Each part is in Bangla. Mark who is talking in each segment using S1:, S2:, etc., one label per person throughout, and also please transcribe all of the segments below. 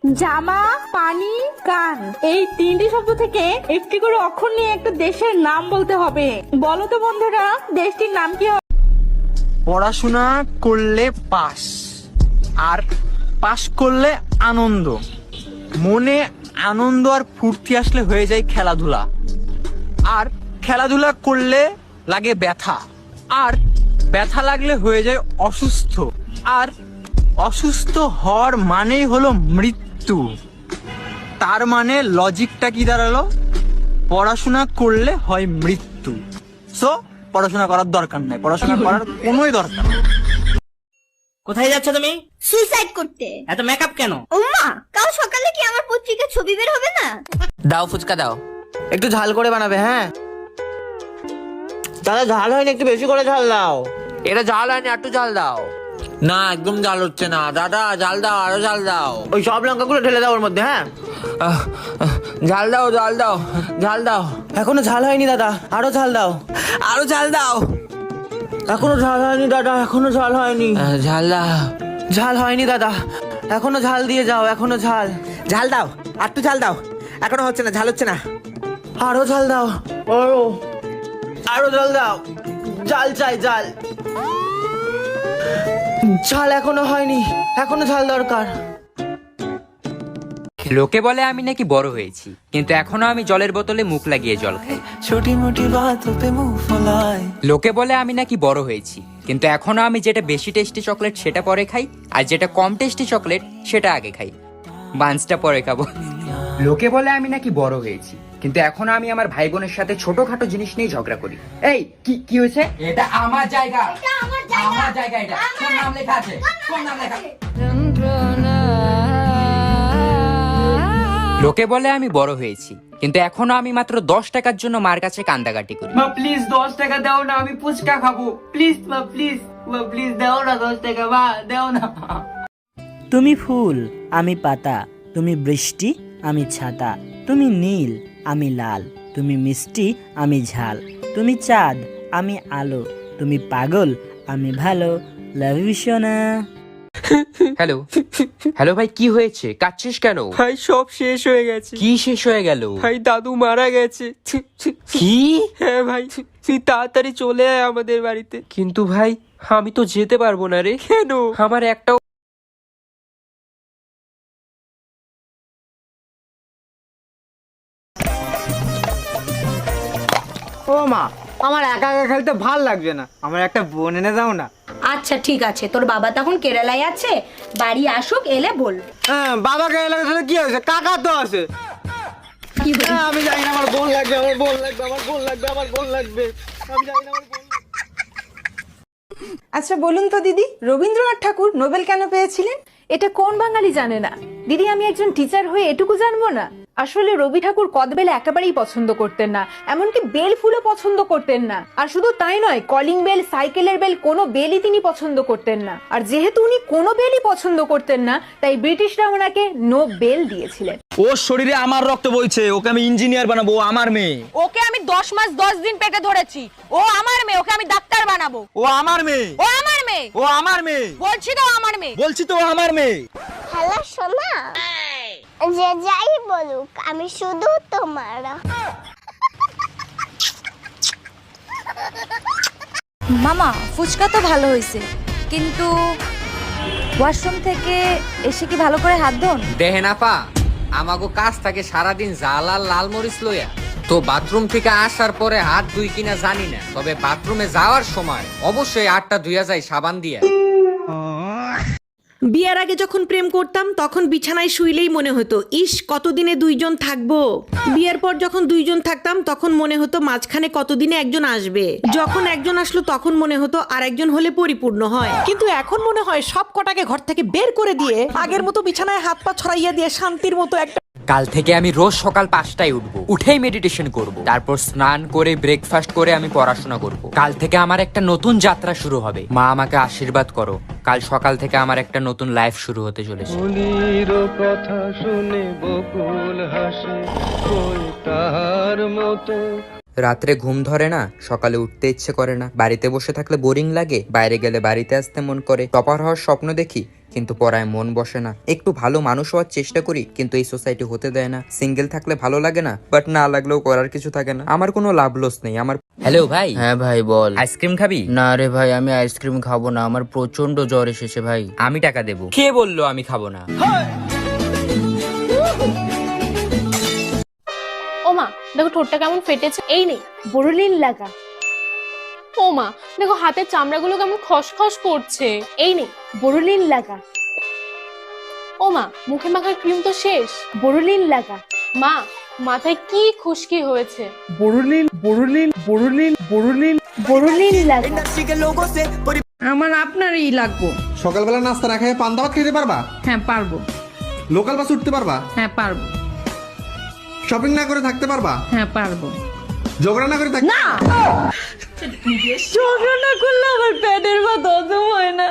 S1: জামা, পানি, কান, এই তিনটি শব্দ থেকে একটি করে অক্ষর নিয়ে একটা দেশের নাম বলতে হবে। বলো তো বন্ধুরা, দেশটির নাম কি হবে?
S2: পড়াশোনা করলে পাস, আর পাস করলে আনন্দ। মনে আনন্দ আর ফুর্তি আসলে হয়ে যায় খেলাধুলা, আর খেলাধুলা করলে লাগে ব্যথা, আর ব্যথা লাগলে হয়ে যায় অসুস্থ, আর অসুস্থ হওয়ার মানেই হলো মৃত্যু। তার মানে লজিকটা কি দাঁড়ালো? পড়াশোনা করলে হয় মৃত্যু। সো পড়াশোনা করার দরকার নাই, পড়াশোনা করার কোনোই দরকার নেই।
S3: কোথায় যাচ্ছ তুমি?
S4: সুইসাইড করতে।
S3: এত মেকআপ কেন?
S4: ওমা, কাল সকালে কি আমার পত্রিকার ছবি বের হবে না?
S3: দাও ফুচকা দাও, একটু ঝাল করে বানাবে। হ্যাঁ দাদা, ঝাল হয়নি, একটু বেশি করে ঝাল দাও।
S5: এটা জাল হয়নি, একটু জাল দাও। না, একদম জাল হচ্ছে না দাদা, জাল দাও, আরো জাল দাও।
S3: ওই সব লঙ্কাগুলো ঢেলে দাও ওর মধ্যে। হ্যাঁ
S5: ঝাল দাও, জাল দাও, ঝাল দাও।
S3: এখনো ঝাল হয়নি দাদা, আরো ঝাল দাও।
S5: আরো ঝাল দাও।
S3: এখনো ঝাল হয়নি দাদা, এখনো ঝাল হয়নি।
S5: ঝাল দাও।
S3: ঝাল হয়নি দাদা, এখনো ঝাল দিয়ে যাও, এখনো ঝাল।
S6: ঝাল দাও, আর একটু ঝাল দাও। এখনো হচ্ছে না, ঝাল হচ্ছে না।
S3: আরো ঝাল দাও, আরো আরো ঝাল দাও। ঝাল চাই, ঝাল। ঝাল এখনো হয়নি, এখনো ঝাল দরকার।
S7: লোকে বলে আমি নাকি বড় হয়েছি, কিন্তু এখনো আমি জলের বোতলে মুখ লাগিয়ে জল খাই।
S8: छोटी मोटी बातों पे मुंह फुलाए।
S7: লোকে বলে আমি নাকি বড় হয়েছি, কিন্তু এখনো আমি যেটা বেশি টেস্টি চকলেট সেটা পরে খাই, আর যেটা কম টেস্টি চকলেট সেটা আগে খাই। বান্সটা পরে খাবো। লোকে বলে আমি নাকি বড় হয়েছি, কিন্তু এখনো আমি আমার ভাই বোনের সাথে ছোটখাটো জিনিস নিয়ে ঝগড়া করি। এই কি হয়েছে? এটা আমার জায়গা, আমার জায়গা। এটা কোন নাম লেখা আছে? কোন নাম লেখা? লোকে বলে আমি বড় হয়েছি, কিন্তু এখনো আমি মাত্র 10 টাকার জন্য মার কাছে কান্দাকাটি করি।
S3: মা প্লিজ 10 টাকা দাও না, আমি ফুচকা খাবো। প্লিজ মা, প্লিজ মা, প্লিজ দাও না 10 টাকা, মা দাও না।
S9: তুমি ফুল, আমি পাতা, তুমি বৃষ্টি, আমি ছাতা, তুমি নীল, আমি লাল, তুমি মিষ্টি, আমি ঝাল, তুমি চাঁদ, আমি আলো, তুমি পাগল, আমি ভালো। লাভ ইউ সোনা।
S7: হ্যালো হ্যালো ভাই, কি হয়েছে? কাঁদছিস কেন?
S5: ভাই সব শেষ হয়ে গেছে।
S7: কি শেষ হয়ে গেল?
S5: ভাই দাদু মারা গেছে।
S7: কি?
S5: হ্যাঁ ভাই, তুই তাড়াতাড়ি চলে আয় আমাদের বাড়িতে। কিন্তু ভাই আমি তো যেতে পারবো না রে। কেন? আমার একটাও
S2: ও মা, আমার একা একা খেলতে ভাল লাগছে না, আমার একটা বোন এনে দাও না।
S4: আচ্ছা ঠিক আছে, তোর বাবা তখন কেরালায় আছে, বাড়ি আসুক, এলে বল।
S2: হ্যাঁ, বাবাকে এলাকা সাথে কি হয়েছে? কাকা তো আছে। হ্যাঁ, আমি জানি না, আমার বোন লাগবে, আমার বোন লাগবে, আমার বোন লাগবে, আমার বোন লাগবে। আমি জানি না, আমার বোন লাগবে।
S1: আচ্ছা বলুন তো দিদি, রবীন্দ্রনাথ ঠাকুর নোবেল কেন পেয়েছিলেন? এটা কোন বাঙালি জানে না? দিদি, আমি একজন টিচার হয়ে এটুকু জানবো না? আসলে রবি ঠাকুর কদবেল একেবারেই পছন্দ করতেন না, এমনকি বেল ফুলও পছন্দ করতেন না। আর শুধু তাই নয়, কলিং বেল, সাইকেলের বেল, কোনো বেলই তিনি পছন্দ করতেন না। আর যেহেতু উনি কোনো বেলই পছন্দ করতেন না, তাই ব্রিটিশরা ওনাকে নো বেল দিয়েছিলেন।
S10: ওর শরীরে আমার রক্ত বইছে, ওকে আমি ইঞ্জিনিয়ার বানাবো, ও আমার মেয়ে।
S1: ওকে আমি 10 মাস 10 দিন পেটে ধরেছি, ও আমার মেয়ে, ওকে আমি ডাক্তার বানাবো।
S10: ও আমার মেয়ে,
S1: ও আমার মেয়ে,
S10: ও আমার মেয়ে,
S1: বলছি তো আমার মেয়ে।
S10: বলছি তো ও আমার মেয়ে।
S4: হ্যালো সোনা, যে যাই বলুক আমি শুধু তোমার।
S11: মামা, ফুচকা তো ভালো হয়েছে, কিন্তু ওয়াশরুম থেকে এসে কি ভালো করে হাত ধোন?
S5: দেহে না পা, আমাগো কাজ থাকে সারাদিন জাল আর লাল মরিচ লইয়া। তো বাথরুম থেকে আসার পরে হাত ধুই কিনা জানি না, তবে বাথরুমে যাওয়ার সময় অবশ্যই হাতটা ধুইয়া যায় সাবান দিয়া।
S12: বিয়ের আগে যখন প্রেম করতাম তখন বিছানায় শুইলেই মনে হতো ইস কতদিনে দুইজন থাকবো। বিয়ের পর যখন দুইজন থাকতাম তখন মনে হতো মাঝখানে কতদিনে একজন আসবে। যখন একজন আসলো তখন মনে হতো আর একজন হলে পরিপূর্ণ হয়।
S9: কিন্তু এখন মনে হয় সব কটাকে ঘর থেকে বের করে দিয়ে আগের মতো বিছানায় হাত পা ছড়াইয়া দিয়ে শান্তির মতো একটা।
S7: কাল থেকে আমি রোজ সকাল 5টায় উঠবো, উঠেই মেডিটেশন করব, তারপর স্নান করে ব্রেকফাস্ট করে আমি পড়াশোনা করব। কাল থেকে আমার একটা নতুন যাত্রা শুরু হবে। মা আমাকে আশীর্বাদ করো, কাল সকাল থেকে আমার একটা নতুন লাইফ শুরু হতে চলেছে।
S8: কথা শুনে বকুল হাসে, ওই তাহার মতো।
S7: রাত্রে ঘুম ধরে না, সকালে উঠতে ইচ্ছে করে না, বাড়িতে বসে থাকলে বোরিং লাগে, বাইরে গেলে বাড়িতে আসতে মন করে, টপার হওয়ার স্বপ্ন দেখি, কিন্তু পড়ায় মন বসে না। একটু ভালো মানুষ হওয়ার চেষ্টা করি, কিন্তু এই সোসাইটি হতে দেয় না। সিঙ্গেল থাকলে ভালো লাগে না, বাট না লাগলেও করার কিছু থাকে না। আমার কোনো লাভ লস নেই। আমার হ্যালো ভাই।
S3: হ্যাঁ ভাই বল।
S7: আইসক্রিম খাবি?
S3: না রে ভাই, আমি আইসক্রিম খাবো না, আমার প্রচন্ড জ্বর এসেছে ভাই।
S7: আমি টাকা দেবো। কে বললো আমি খাবো না?
S1: ও মা দেখো ঠোঁটটা কেমন ফেটেছে। এই নেই
S11: বড়লিন লাগা।
S1: ও মা দেখো হাতের চামড়াগুলো কেমন খসখস করছে। এই নেই
S11: বড়লিন লাগা।
S1: ও মা মুখে মাখার ক্রিম তো শেষ।
S11: বড়লিন লাগা।
S1: মা মাথায় কি খুশকি হয়েছে।
S11: বড়লিন লাগা।
S12: আমার আপনারই লাগবো।
S6: সকালবেলা নাস্তা না খেয়ে পান্তা ভাত খেতে পারবা?
S12: হ্যাঁ পারবো।
S6: লোকাল বাস উঠতে পারবা?
S12: হ্যাঁ পারবো।
S6: শপিং না করে থাকতে পারবা?
S12: হ্যাঁ পারবো।
S6: ঝগড়া না করে থাকতে?
S12: না ঝগড়া না করলে আমার পেটের ভাত হজম হয় না।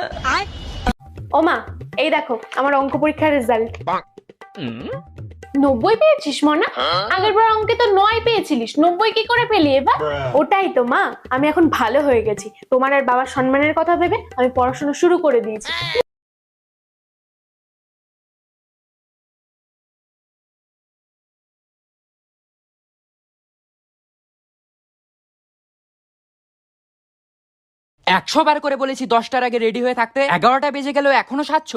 S1: ও মা এই দেখো আমার অঙ্ক পরীক্ষার রেজাল্ট। 90 পেয়েছিস মনা? আগের বার অঙ্কে তো 9 পেয়েছিলিস, 90 কি করে পেলি এবার? ওটাই তো মা, আমি এখন ভালো হয়ে গেছি। তোমার আর বাবার সম্মানের কথা ভেবে আমি পড়াশোনা শুরু করে দিয়েছি।
S7: একশো বার করে বলেছি 10টার আগে রেডি হয়ে থাকতে, 11টা বেজে গেল এখনো সাজছ।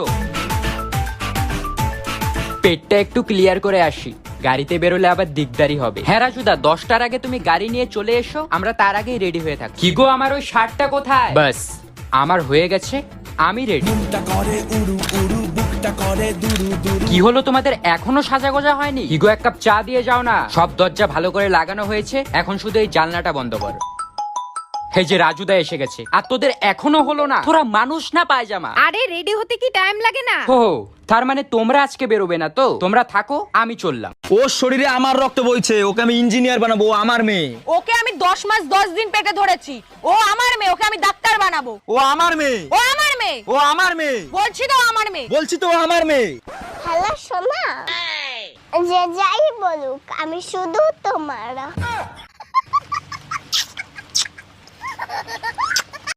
S7: পেটটা একটু ক্লিয়ার করে আসি, গাড়িতে বেরোলে আবার দিকদারি হবে। হ্যাঁ রাজুদা, 10টার আগে তুমি গাড়ি নিয়ে চলে এসো, আমরা তার আগেই রেডি হয়ে থাকি। কি গো আমার ওই শার্টটা কোথায়? বাস আমার হয়ে গেছে, আমি রেডি। কি হলো তোমাদের এখনো সাজা গোজা হয়নি? কি গো এক কাপ চা দিয়ে যাও না। সব দরজা ভালো করে লাগানো হয়েছে, এখন শুধু এই জানলাটা বন্ধ করো। এই যে রাজুদা এসে গেছে, আর তোদের এখনো হলো না? তোরা মানুষ না পায়জামা?
S11: আরে রেডি হতে কি টাইম লাগে না?
S7: ও তার মানে তোমরা আজকে বেরোবে না তো? তোমরা থাকো, আমি চললাম।
S10: ওর শরীরে আমার রক্ত বইছে, ওকে আমি ইঞ্জিনিয়ার বানাবো, ও আমার মেয়ে।
S11: ওকে আমি 10 মাস 10 দিন পেটে ধরেছি, ও আমার মেয়ে, ওকে আমি ডাক্তার বানাবো।
S10: ও আমার মেয়ে।
S11: ও আমার মেয়ে।
S10: ও আমার মেয়ে।
S11: বলছি তো আমার মেয়ে।
S10: বলছি তো আমার মেয়ে।
S4: হ্যালো সোনা, যে যাই বলুক আমি শুধু তোমার।